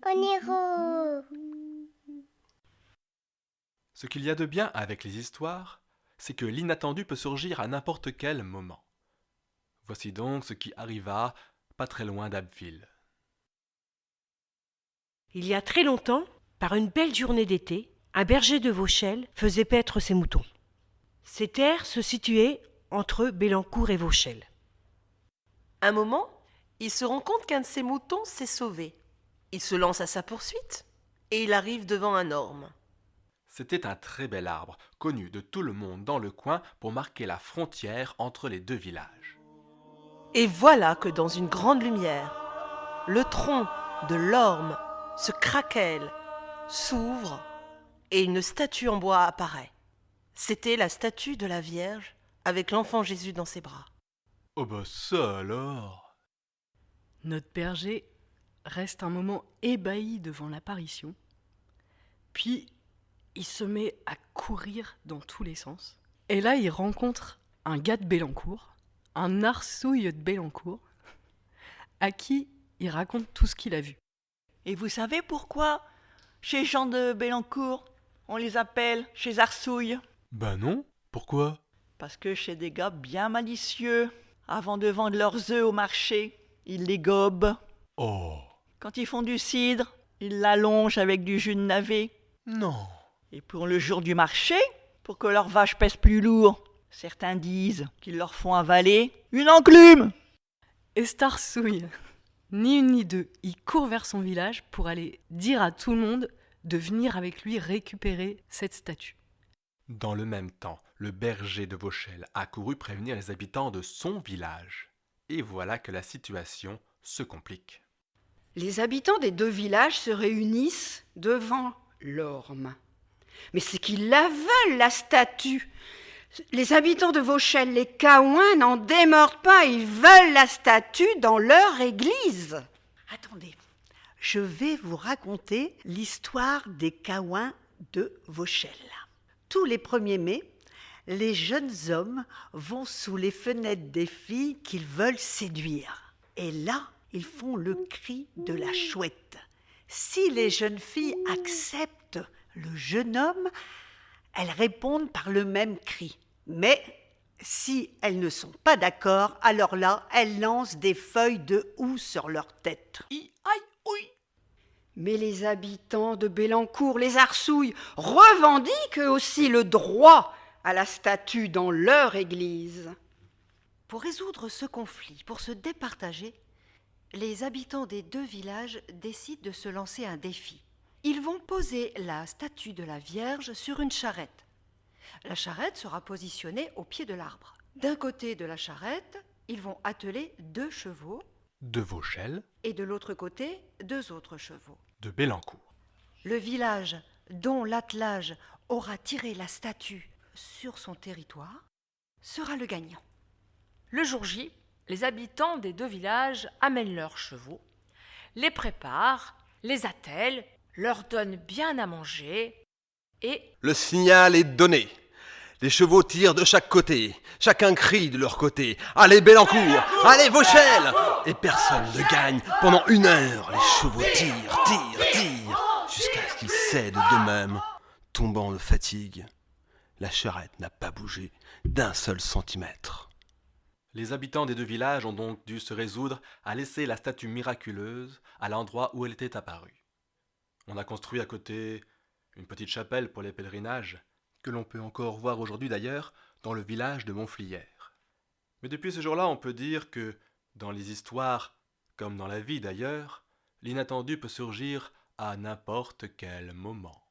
Oniro. Ce qu'il y a de bien avec les histoires, c'est que l'inattendu peut surgir à n'importe quel moment. Voici donc ce qui arriva pas très loin d'Abbeville. Il y a très longtemps, par une belle journée d'été, un berger de Vauchelles faisait paître ses moutons. Ces terres se situaient entre Bélancourt et Vauchelles. Un moment, il se rend compte qu'un de ses moutons s'est sauvé. Il se lance à sa poursuite et il arrive devant un orme. C'était un très bel arbre, connu de tout le monde dans le coin pour marquer la frontière entre les deux villages. Et voilà que dans une grande lumière, le tronc de l'orme se craquelle, s'ouvre et une statue en bois apparaît. C'était la statue de la Vierge avec l'enfant Jésus dans ses bras. Oh bah ça alors! Notre berger reste un moment ébahi devant l'apparition, puis il se met à courir dans tous les sens. Et là, il rencontre un gars de Bélancourt, un arsouille de Bélancourt, à qui il raconte tout ce qu'il a vu. Et vous savez pourquoi, chez Jean de Bélancourt, on les appelle chez Arsouille? Ben non, pourquoi? Parce que chez des gars bien malicieux, avant de vendre leurs œufs au marché, ils les gobent. Oh! Quand ils font du cidre, ils l'allongent avec du jus de navet. Non! Et pour le jour du marché, pour que leurs vaches pèsent plus lourd, certains disent qu'ils leur font avaler une enclume. Et cet arsouille, ni une ni deux, il court vers son village pour aller dire à tout le monde de venir avec lui récupérer cette statue. Dans le même temps, le berger de Vauchelles a couru prévenir les habitants de son village. Et voilà que la situation se complique. Les habitants des deux villages se réunissent devant l'orme. Mais c'est qu'ils la veulent, la statue. Les habitants de Vauchelles, les Caouins, n'en démordent pas. Ils veulent la statue dans leur église. Attendez, je vais vous raconter l'histoire des Caouins de Vauchelles. Tous les 1er mai, les jeunes hommes vont sous les fenêtres des filles qu'ils veulent séduire. Et là, ils font le cri de la chouette. Si les jeunes filles acceptent le jeune homme, elles répondent par le même cri. Mais si elles ne sont pas d'accord, alors là, elles lancent des feuilles de houx sur leur tête. Mais les habitants de Bélancourt, les Arsouilles, revendiquent eux aussi le droit à la statue dans leur église. Pour résoudre ce conflit, pour se départager, les habitants des deux villages décident de se lancer un défi. Ils vont poser la statue de la Vierge sur une charrette. La charrette sera positionnée au pied de l'arbre. D'un côté de la charrette, ils vont atteler 2 chevaux. De Vauchelles, Et de l'autre côté, 2 autres chevaux. de Bélancourt. Le village dont l'attelage aura tiré la statue sur son territoire sera le gagnant. Le jour J, les habitants des 2 villages amènent leurs chevaux, les préparent, les attellent, leur donnent bien à manger et... Le signal est donné. Les chevaux tirent de chaque côté. Chacun crie de leur côté. Allez Bélancourt, allez Vauchelles. Et personne ne gagne. Pendant 1 heure, les chevaux tirent, jusqu'à ce qu'ils cèdent d'eux-mêmes, tombant de fatigue. La charrette n'a pas bougé d'1 seul centimètre. Les habitants des 2 villages ont donc dû se résoudre à laisser la statue miraculeuse à l'endroit où elle était apparue. On a construit à côté une petite chapelle pour les pèlerinages, que l'on peut encore voir aujourd'hui d'ailleurs dans le village de Montflières. Mais depuis ce jour-là, on peut dire que, dans les histoires, comme dans la vie d'ailleurs, l'inattendu peut surgir à n'importe quel moment.